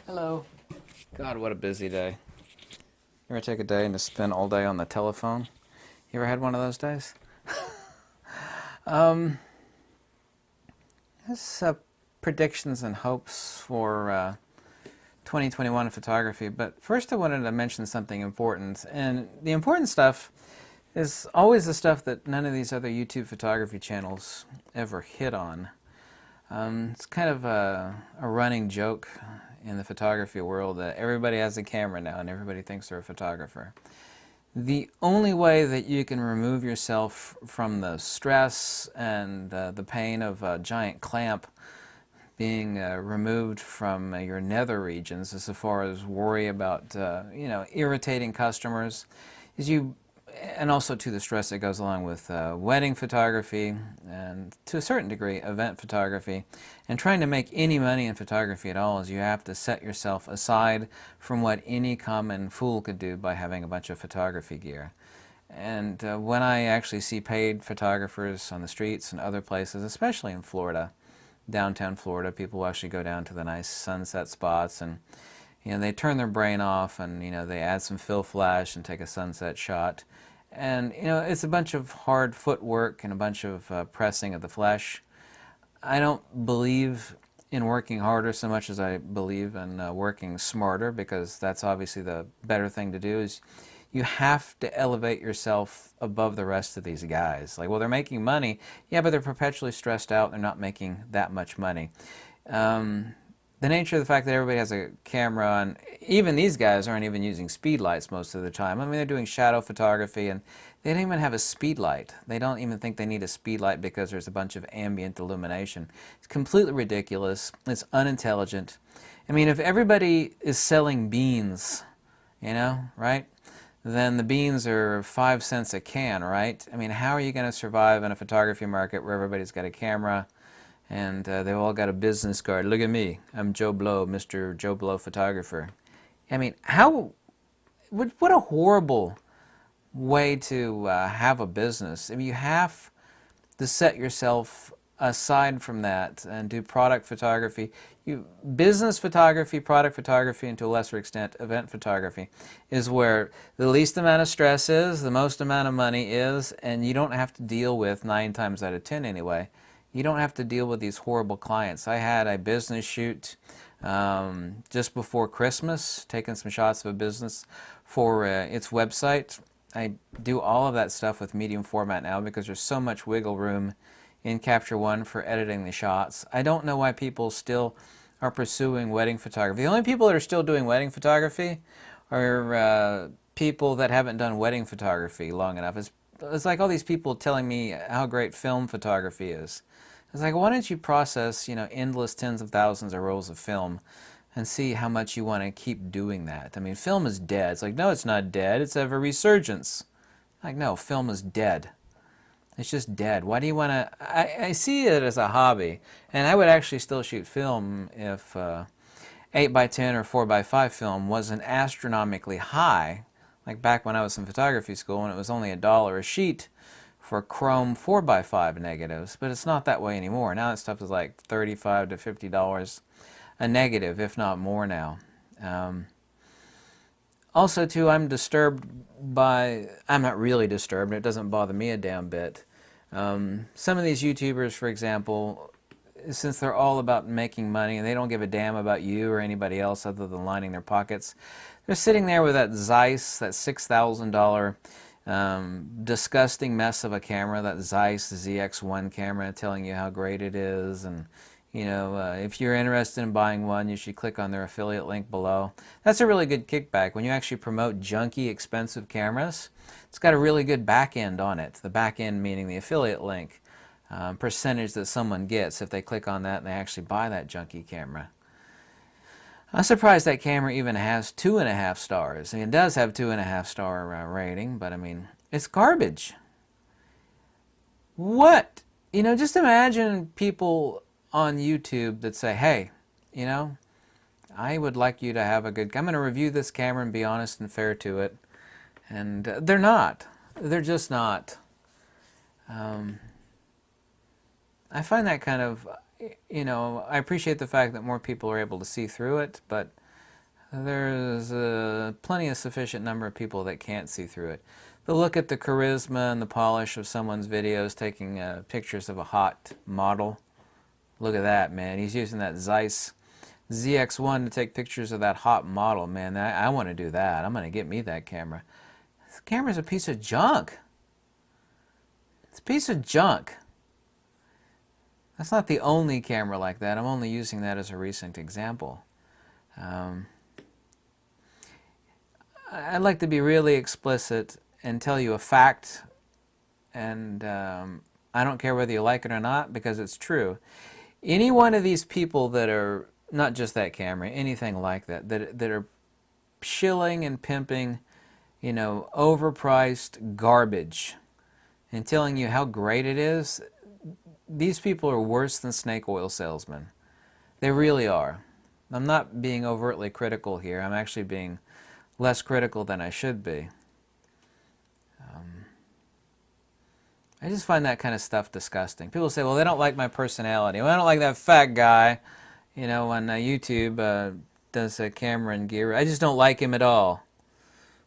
Hello. God, what a busy day. You ever take a day and just spend all day on the telephone? You ever had one of those days? um, this predictions and hopes for 2021 photography, but first I wanted to mention something important, and the important stuff is always the stuff that none of these other YouTube photography channels ever hit on. It's kind of a running joke in the photography world that everybody has a camera now and everybody thinks they're a photographer. The only way that you can remove yourself from the stress and the pain of a giant clamp being removed from your nether regions, as far as worry about irritating customers, is you, and also to the stress that goes along with wedding photography and to a certain degree event photography, and trying to make any money in photography at all, is you have to set yourself aside from what any common fool could do by having a bunch of photography gear. And when I actually see paid photographers on the streets and other places, especially in Florida, downtown Florida, people actually go down to the nice sunset spots and they turn their brain off and they add some fill flash and take a sunset shot, and it's a bunch of hard footwork and a bunch of pressing of the flesh. I don't believe in working harder so much as I believe in working smarter, because that's obviously the better thing to do. Is you have to elevate yourself above the rest of these guys. Like, well, they're making money, yeah, but they're perpetually stressed out. They're not making that much money. The nature of the fact that everybody has a camera, and even these guys aren't even using speed lights most of the time. I mean, they're doing shadow photography, and they don't even have a speed light. They don't even think they need a speed light because there's a bunch of ambient illumination. It's completely ridiculous. It's unintelligent. I mean, if everybody is selling beans, right? Then the beans are 5 cents a can, right? I mean, how are you going to survive in a photography market where everybody's got a camera and they've all got a business card? Look at me, I'm Joe Blow, Mr. Joe Blow photographer. I mean, what a horrible way to have a business. I mean, you have to set yourself aside from that and do product photography. Business photography, product photography, and to a lesser extent event photography is where the least amount of stress is, the most amount of money is, and you don't have to deal with, 9 times out of 10 anyway, you don't have to deal with these horrible clients. I had a business shoot just before Christmas, taking some shots of a business for its website. I do all of that stuff with medium format now because there's so much wiggle room in Capture One for editing the shots. I don't know why people still are pursuing wedding photography. The only people that are still doing wedding photography are people that haven't done wedding photography long enough. It's like all these people telling me how great film photography is. It's like, why don't you process, endless tens of thousands of rolls of film and see how much you want to keep doing that? I mean, film is dead. It's like, no, it's not dead. It's of a resurgence. Like, no, film is dead. It's just dead. Why do you want to... I see it as a hobby, and I would actually still shoot film if 8x10 or 4x5 film wasn't astronomically high, like back when I was in photography school and it was only $1 a sheet for chrome 4x5 negatives, but it's not that way anymore. Now that stuff is like $35 to $50 a negative, if not more now. Also, too, I'm disturbed by... I'm not really disturbed. It doesn't bother me a damn bit. Some of these YouTubers, for example, since they're all about making money and they don't give a damn about you or anybody else other than lining their pockets, they're sitting there with that Zeiss, that $6,000 disgusting mess of a camera, that Zeiss ZX1 camera, telling you how great it is, and if you're interested in buying one, you should click on their affiliate link below. That's a really good kickback. When you actually promote junky, expensive cameras, it's got a really good back end on it. The back end meaning the affiliate link percentage that someone gets if they click on that and they actually buy that junky camera. I'm surprised that camera even has 2.5 stars. I mean, it does have 2.5 star rating, but I mean, it's garbage. What? Just imagine people on YouTube that say, hey, I would like you to have a good... I'm going to review this camera and be honest and fair to it. And they're not. They're just not. I find that kind of, I appreciate the fact that more people are able to see through it, but there's plenty of sufficient number of people that can't see through it. They'll look at the charisma and the polish of someone's videos taking pictures of a hot model. Look at that, man. He's using that Zeiss ZX1 to take pictures of that hot model, man. I want to do that. I'm going to get me that camera. This camera's a piece of junk. It's a piece of junk. That's not the only camera like that. I'm only using that as a recent example. I'd like to be really explicit and tell you a fact, and I don't care whether you like it or not, because it's true. Any one of these people that are, not just that camera, anything like that, that are shilling and pimping, overpriced garbage and telling you how great it is, these people are worse than snake oil salesmen. They really are. I'm not being overtly critical here. I'm actually being less critical than I should be. I just find that kind of stuff disgusting. People say, well, they don't like my personality. Well, I don't like that fat guy, on YouTube does a camera and gear. I just don't like him at all.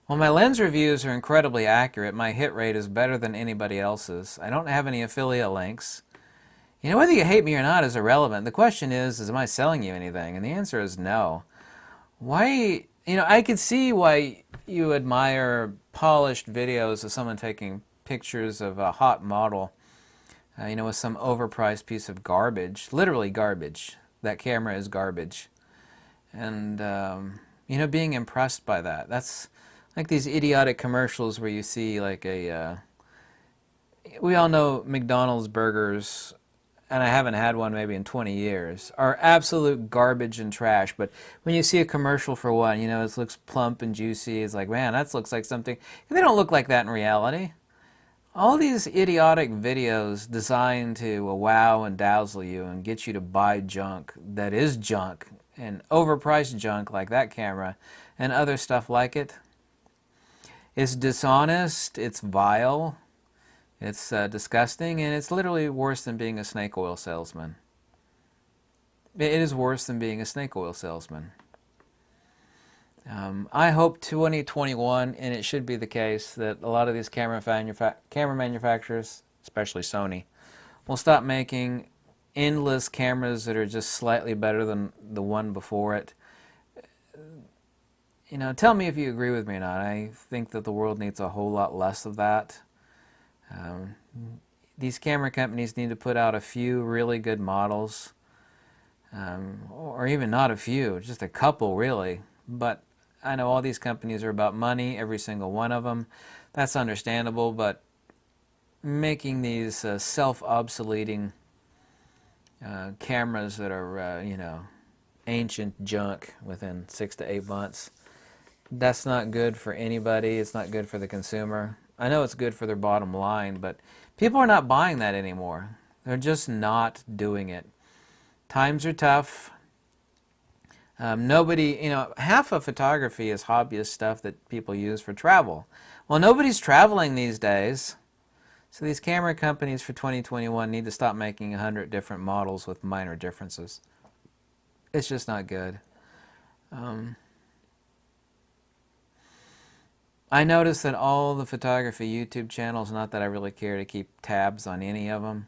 Well, my lens reviews are incredibly accurate. My hit rate is better than anybody else's. I don't have any affiliate links. Whether you hate me or not is irrelevant. The question is am I selling you anything? And the answer is no. Why, I could see why you admire polished videos of someone taking pictures of a hot model, with some overpriced piece of garbage, literally garbage. That camera is garbage. And, being impressed by that. That's like these idiotic commercials where you see like we all know McDonald's burgers, and I haven't had one maybe in 20 years, are absolute garbage and trash. But when you see a commercial for one, it looks plump and juicy. It's like, man, that looks like something. They don't look like that in reality. All these idiotic videos designed to wow and dazzle you and get you to buy junk that is junk, and overpriced junk like that camera and other stuff like it. It's dishonest, it's vile, it's disgusting, and it's literally worse than being a snake oil salesman. It is worse than being a snake oil salesman. I hope 2021, and it should be the case, that a lot of these camera manufacturers, especially Sony, will stop making endless cameras that are just slightly better than the one before it. Tell me if you agree with me or not. I think that the world needs a whole lot less of that. These camera companies need to put out a few really good models, or even not a few, just a couple really. But I know all these companies are about money, every single one of them. That's understandable, but making these self-obsoleting cameras that are, ancient junk within 6 to 8 months, that's not good for anybody. It's not good for the consumer. I know it's good for their bottom line, but people are not buying that anymore. They're just not doing it. Times are tough. Nobody, half of photography is hobbyist stuff that people use for travel. Well, nobody's traveling these days. So these camera companies for 2021 need to stop making 100 different models with minor differences. It's just not good. I noticed that all the photography YouTube channels, not that I really care to keep tabs on any of them,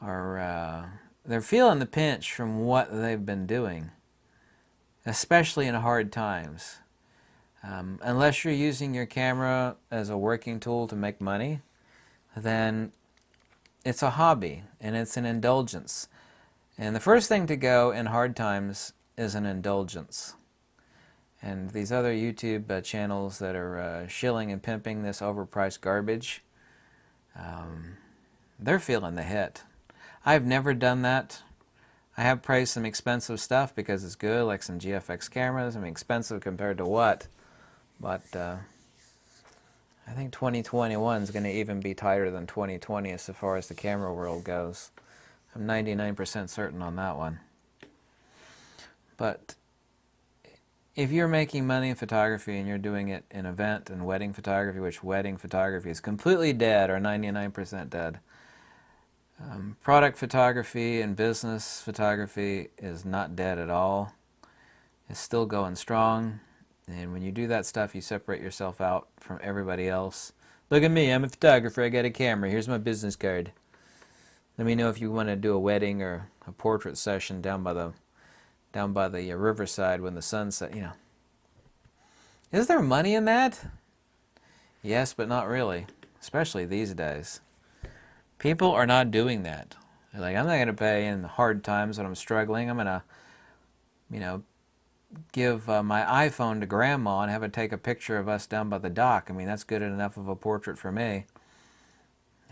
they're feeling the pinch from what they've been doing, especially in hard times. Unless you're using your camera as a working tool to make money, then it's a hobby and it's an indulgence. And the first thing to go in hard times is an indulgence. And these other YouTube channels that are shilling and pimping this overpriced garbage, they're feeling the hit. I've never done that. I have praised some expensive stuff because it's good, like some GFX cameras. I mean, expensive compared to what? But I think 2021 is going to even be tighter than 2020 as far as the camera world goes. I'm 99% certain on that one. But if you're making money in photography and you're doing it in event and wedding photography, which wedding photography is completely dead or 99% dead, Product photography and business photography is not dead at all. It's still going strong. And when you do that stuff, you separate yourself out from everybody else. Look at me, I'm a photographer, I got a camera, here's my business card. Let me know if you want to do a wedding or a portrait session down by the riverside when the sun set, you know. Is there money in that? Yes, but not really, especially these days. People are not doing that. They're like, I'm not going to pay in hard times when I'm struggling. I'm going to, you know, give my iPhone to Grandma and have her take a picture of us down by the dock. I mean, that's good enough of a portrait for me.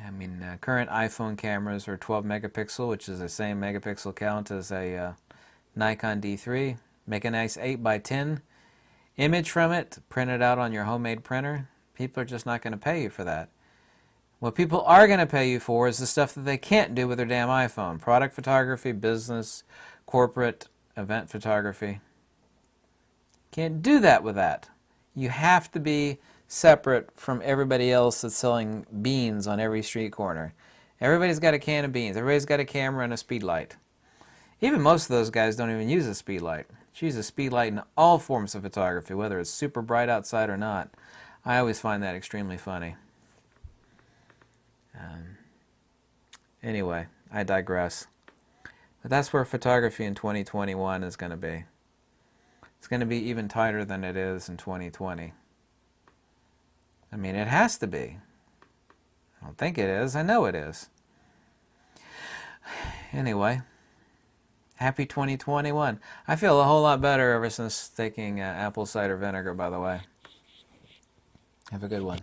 I mean, current iPhone cameras are 12 megapixel, which is the same megapixel count as a Nikon D3. Make a nice 8x10 image from it, print it out on your homemade printer. People are just not going to pay you for that. What people are going to pay you for is the stuff that they can't do with their damn iPhone. Product photography, business, corporate, event photography. Can't do that with that. You have to be separate from everybody else that's selling beans on every street corner. Everybody's got a can of beans. Everybody's got a camera and a speed light. Even most of those guys don't even use a speed light. She uses a speed light in all forms of photography, whether it's super bright outside or not. I always find that extremely funny. Anyway, I digress. But that's where photography in 2021 is going to be. It's going to be even tighter than it is in 2020. I mean, it has to be. I don't think it is. I know it is. Anyway, happy 2021. I feel a whole lot better ever since taking apple cider vinegar, by the way. Have a good one.